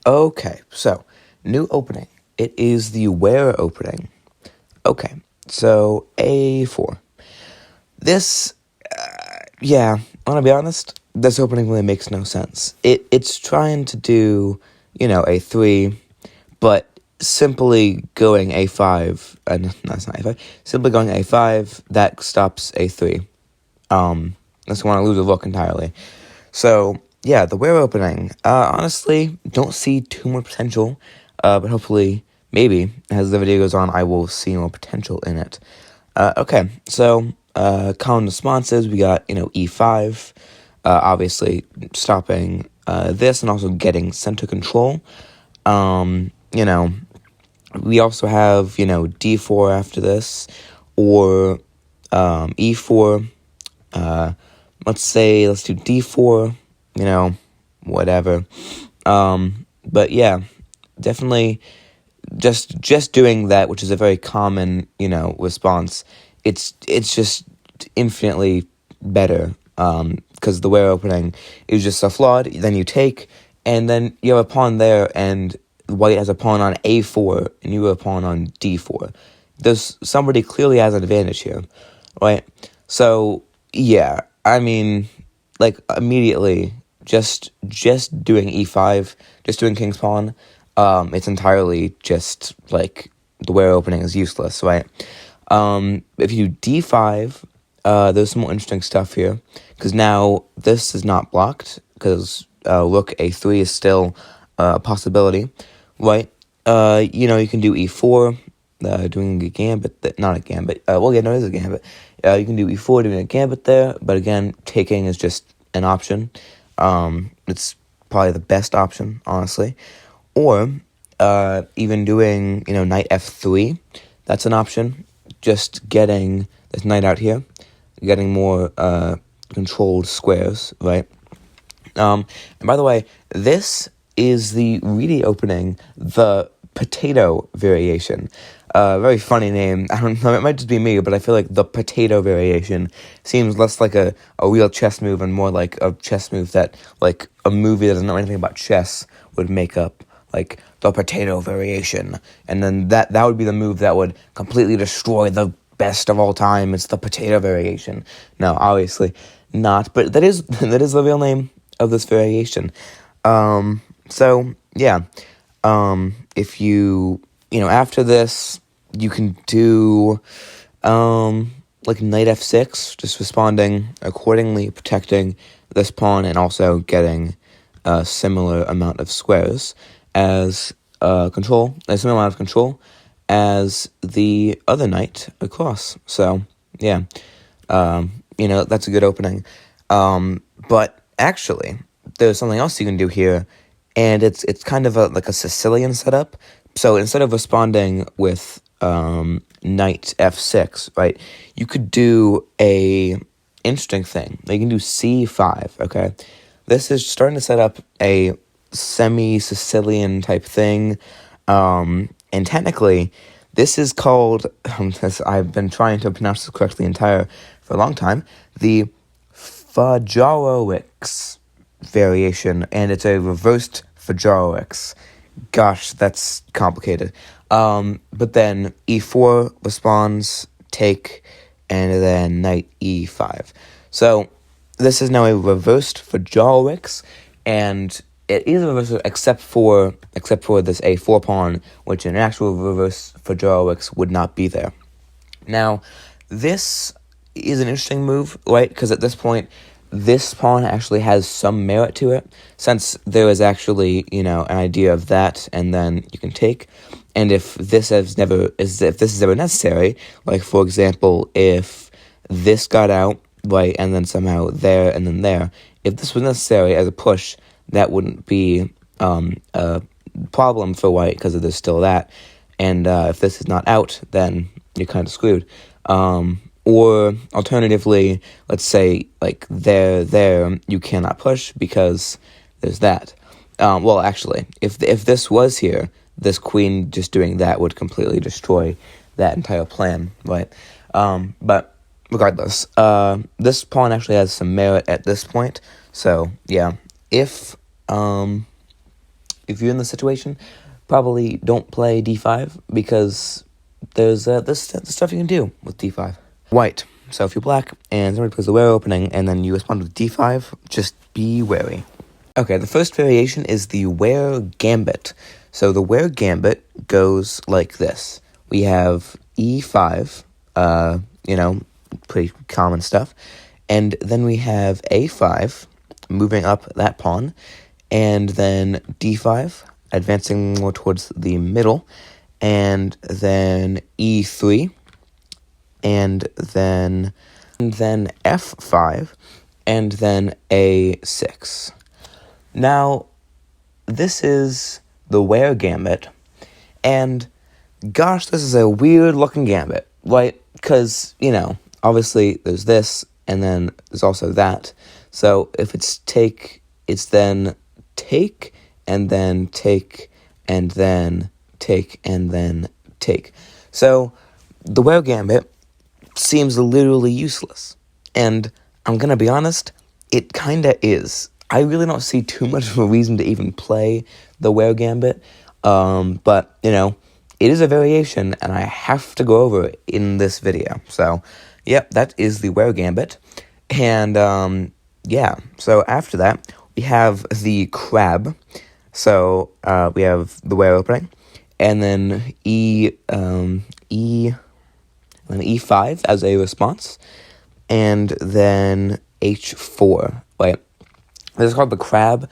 Okay, so new opening. It is the Ware opening. Okay, so A4. This, yeah, I'm gonna be honest, this opening really makes no sense. It's trying to do, A3, but simply going A5, no, that's not A5, simply going A5, that stops A3. Unless you want to lose a look entirely. So, yeah, the Ware opening, honestly, don't see too much potential, but hopefully, maybe, as the video goes on, I will see more potential in it. Okay, so, common responses, we got, E5, obviously stopping this and also getting center control. We also have, D4 after this, or E4, let's do D4, whatever. But yeah, definitely just doing that, which is a very common, response. It's just infinitely better, because the Ware opening is just a flawed, then you take, and then you have a pawn there, and white has a pawn on A4, and you have a pawn on D4. Somebody clearly has an advantage here, right? So, yeah, I mean, like, immediately, just doing E5, just doing king's pawn, it's entirely just, like, the Ware opening is useless, right? If you do D5, there's some more interesting stuff here, because now this is not blocked, because rook A3 is still a possibility, right? You can do E4, doing a gambit, not a gambit, it is a gambit. You can do E4, doing a gambit there, but again, taking is just an option. It's probably the best option, honestly. Or, even doing, knight F3, that's an option. Just getting this knight out here, getting more, controlled squares, right? And by the way, this is the really opening, the potato variation. Very funny name. I don't know, it might just be me, but I feel like the potato variation seems less like a real chess move and more like a chess move that, like, a movie that doesn't know anything about chess would make up, like, the potato variation. And then that would be the move that would completely destroy the best of all time. It's the potato variation. No, obviously not, but that is the real name of this variation. So, yeah. If you, after this, you can do, like knight F6, just responding accordingly, protecting this pawn, and also getting a similar amount of squares as, a similar amount of control as the other knight across. So, yeah, that's a good opening. But actually, there's something else you can do here, and it's kind of like a Sicilian setup. So instead of responding with knight F6, right, you could do a interesting thing. You can do C5, okay? This is starting to set up a semi-Sicilian type thing, and technically, this is called, I've been trying to pronounce this correctly for a long time, the Fajarowicz variation, and it's a reversed Fajarowicz. Gosh, that's complicated. But then E4 responds, take, and then knight E5. So this is now a reversed Fajarowicz, and it is a reversed except for this A4 pawn, which in an actual reverse Fajarowicz would not be there. Now, this is an interesting move, right? Because at this point, this pawn actually has some merit to it, since there is actually, an idea of that, and then you can take. And if this is ever necessary, like, for example, if this got out, right, and then somehow there and then there, if this was necessary as a push, that wouldn't be a problem for white, because there's still that. And if this is not out, then you're kind of screwed. Or alternatively, let's say, like, there, you cannot push because there's that. Well, actually, if this was here, this queen just doing that would completely destroy that entire plan, right? But regardless, this pawn actually has some merit at this point. So, yeah, if if you're in the situation, probably don't play d5 because there's this stuff you can do with d5. White. So if you're black and somebody plays the Ware opening and then you respond with d5, just be wary. Okay, the first variation is the Ware Gambit. So the Ware Gambit goes like this. We have e5, pretty common stuff. And then we have a5, moving up that pawn. And then d5, advancing more towards the middle. And then e3. And then f5. And then a6. Now, this is the Ware Gambit, and gosh, this is a weird-looking gambit, right? Because, obviously there's this, and then there's also that. So if it's take, it's then take, and then take, and then take, and then take. So the Ware Gambit seems literally useless, and I'm gonna be honest, it kinda is. I really don't see too much of a reason to even play the Ware Gambit, but, it is a variation, and I have to go over it in this video. So, yep, that is the Ware Gambit, and, so after that, we have the Crab. So, we have the Ware opening, and then e5 as a response, and then h4, right? This is called the Crab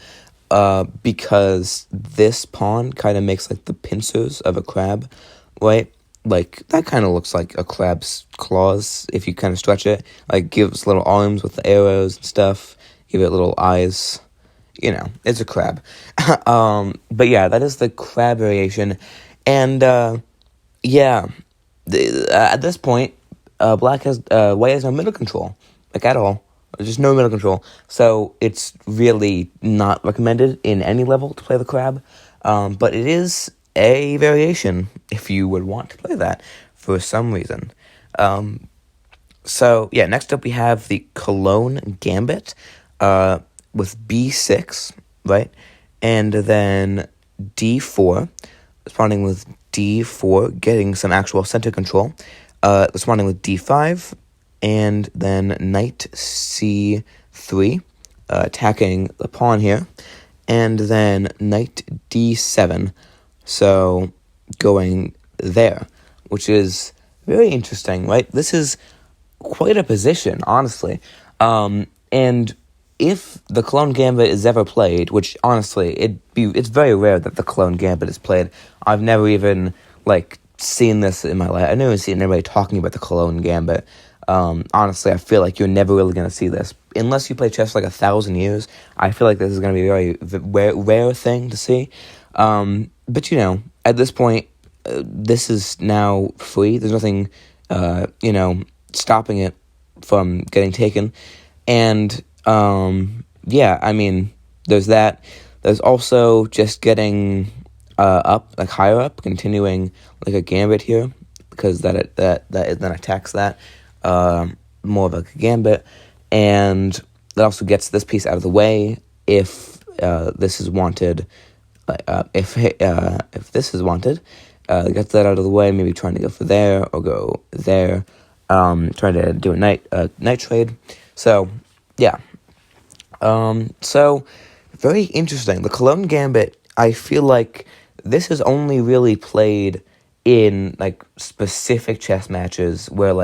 because this pawn kind of makes like the pincers of a crab, right? Like, that kind of looks like a crab's claws if you kind of stretch it. Like, gives little arms with the arrows and stuff, give it little eyes. It's a crab. But yeah, that is the Crab variation. And, at this point, white has no middle control, like at all. There's just no middle control, so it's really not recommended in any level to play the Crab, but it is a variation if you would want to play that for some reason. Next up we have the Cologne Gambit with b6, right, and then d4, responding with d4, getting some actual center control, responding with d5, and then knight c3, attacking the pawn here, and then knight d7, so going there, which is very interesting, right? This is quite a position, honestly, and if the Cologne Gambit is ever played, which honestly, it's very rare that the Cologne Gambit is played. I've never even, seen this in my life. I've never seen anybody talking about the Cologne Gambit. Honestly, I feel like you're never really going to see this. Unless you play chess for 1,000 years, I feel like this is going to be a very rare thing to see. But, at this point, this is now free. There's nothing, stopping it from getting taken. And, there's that. There's also just getting up, higher up, continuing a gambit here, because that then attacks that. More of a gambit, and that also gets this piece out of the way if this is wanted. If this is wanted, gets that out of the way. Maybe trying to go for there or go there. Trying to do a night trade. So yeah. So very interesting. The Cologne Gambit. I feel like this is only really played in specific chess matches where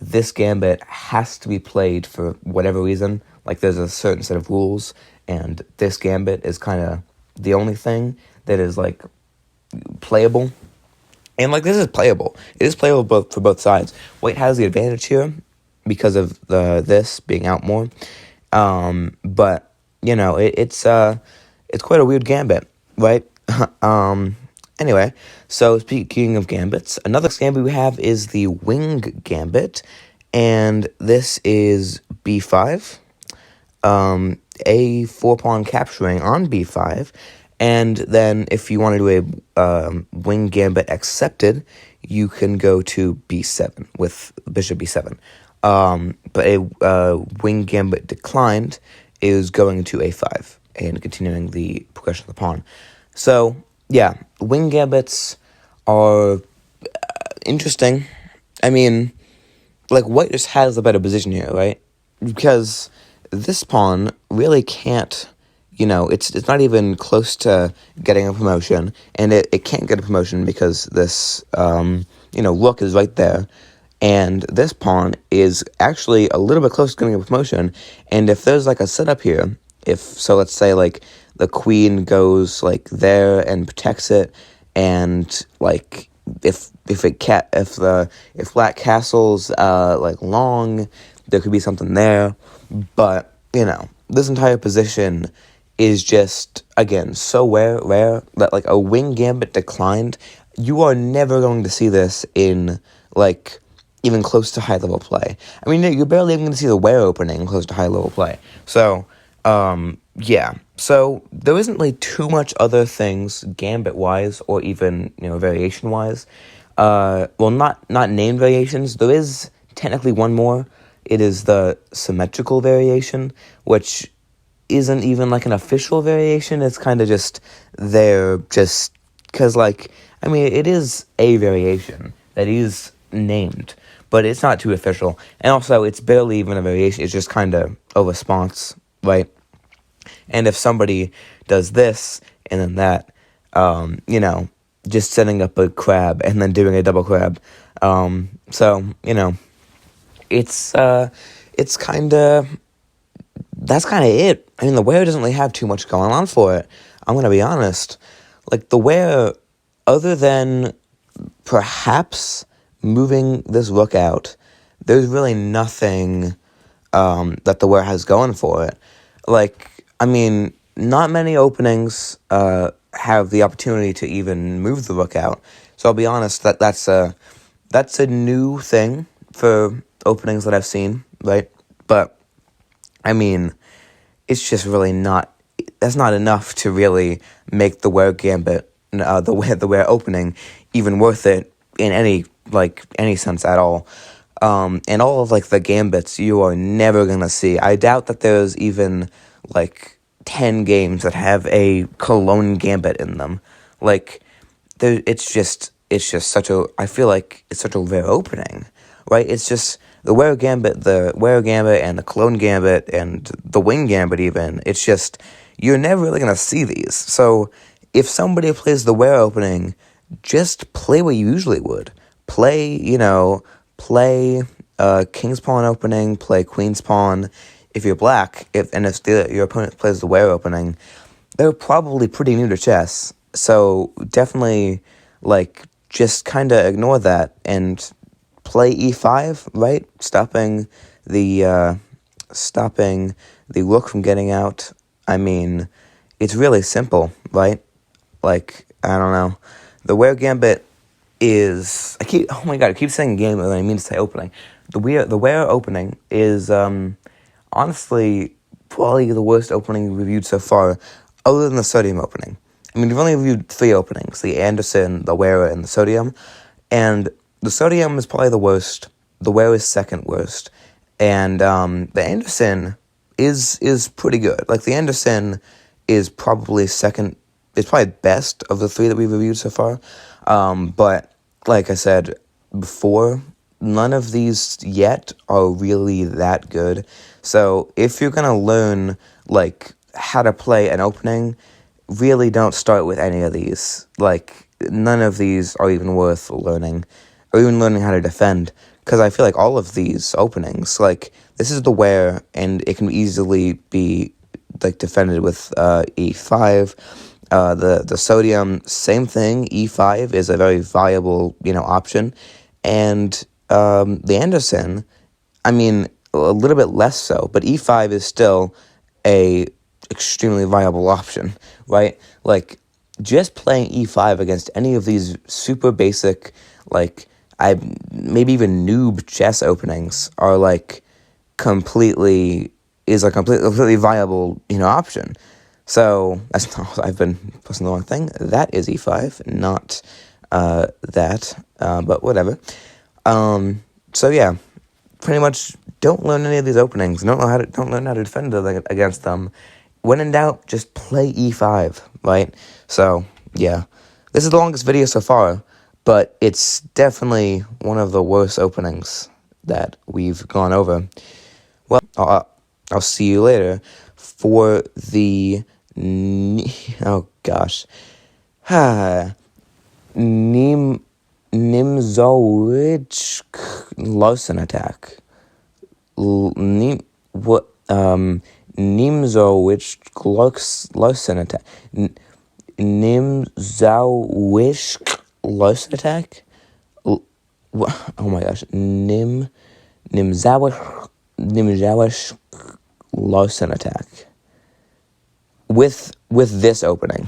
this gambit has to be played for whatever reason. There's a certain set of rules, and this gambit is kind of the only thing that is, playable. And, this is playable. It is playable for both sides. White has the advantage here because of this being out more. But, it's quite a weird gambit, right? Anyway, so speaking of gambits, another gambit we have is the Wing Gambit, and this is b5, a 4-pawn capturing on b5, and then if you want to do a Wing Gambit accepted, you can go to b7 with bishop b7. But a Wing Gambit declined is going to a5 and continuing the progression of the pawn. So, yeah, wing gambits are interesting. I mean, like, white just has a better position here, right? Because this pawn really can't, it's not even close to getting a promotion, and it can't get a promotion because this, rook is right there, and this pawn is actually a little bit close to getting a promotion, and if there's, like, a setup here, let's say, like, the queen goes, like, there and protects it, and, like, if black castle's like long, there could be something there, but this entire position is just, again, so rare that, like, a wing gambit declined. You are never going to see this in, like, even close to high level play. I mean, you're barely even going to see the Ware opening close to high level play. So yeah. So there isn't, like, too much other things gambit wise or even variation wise. Well, not named variations. There is technically one more. It is the symmetrical variation, which isn't even, like, an official variation. It's kind of just there just because, like, I mean, it is a variation that is named, but it's not too official. And also, it's barely even a variation. It's just kind of a response, right? And if somebody does this and then that, just setting up a crab and then doing a double crab. So, it's kind of, that's kind of it. I mean, the Ware doesn't really have too much going on for it. I'm going to be honest. Like, the Ware, other than perhaps moving this rook out, there's really nothing that the Ware has going for it. Like, I mean, not many openings have the opportunity to even move the rook out. So I'll be honest, that's a new thing for openings that I've seen, right? But I mean, it's just really that's not enough to really make the Ware gambit, the Ware opening, even worth it in any sense at all. And all of, like, the gambits you are never gonna see. I doubt that there's even, like, 10 games that have a Cologne gambit in them. Like, it's just I feel like it's such a rare opening, right? It's just the Ware gambit and the Cologne gambit and the wing gambit even. It's just, you're never really gonna see these. So if somebody plays the Ware opening, just play what you usually would. Play King's Pawn opening, play Queen's Pawn. If you're black, if your opponent plays the Ware opening, they're probably pretty new to chess. So definitely, like, just kind of ignore that and play e5, right? Stopping the rook from getting out. I mean, it's really simple, right? Like, I don't know. The Ware gambit is, I keep saying game and I mean to say opening. The Ware opening is honestly probably the worst opening reviewed so far, other than the Sodium opening. I mean, we've only reviewed 3 openings: the Anderson, the Ware, and the Sodium. And the Sodium is probably the worst. The Ware is second worst, and the Anderson is pretty good. Like, the Anderson is probably second. It's probably best of the 3 that we've reviewed so far. But like I said before, none of these yet are really that good. So if you're gonna learn, like, how to play an opening, really don't start with any of these. Like, none of these are even worth learning, or even learning how to defend. Because I feel like all of these openings, like, this is the Ware, and it can easily be, like, defended with e5. The Sodium, same thing. E5 is a very viable, option. And the Anderson, I mean, a little bit less so, but e5 is still a extremely viable option, right? Like, just playing e5 against any of these super basic, like, maybe even noob chess openings are, like, completely viable, option. So that's not, I've been pressing the wrong thing. That is e5, not that, but whatever. So yeah, pretty much don't learn any of these openings. Don't learn how to defend against them. when in doubt, just play e5, right? So, yeah. This is the longest video so far, but it's definitely one of the worst openings that we've gone over. Well, I'll see you later for the... oh, gosh. Nimzowitsch Losen attack. Nimzowitsch Losen attack. Nimzowitsch Losen attack? Oh my gosh. Nimzowitsch Losen attack. With this opening.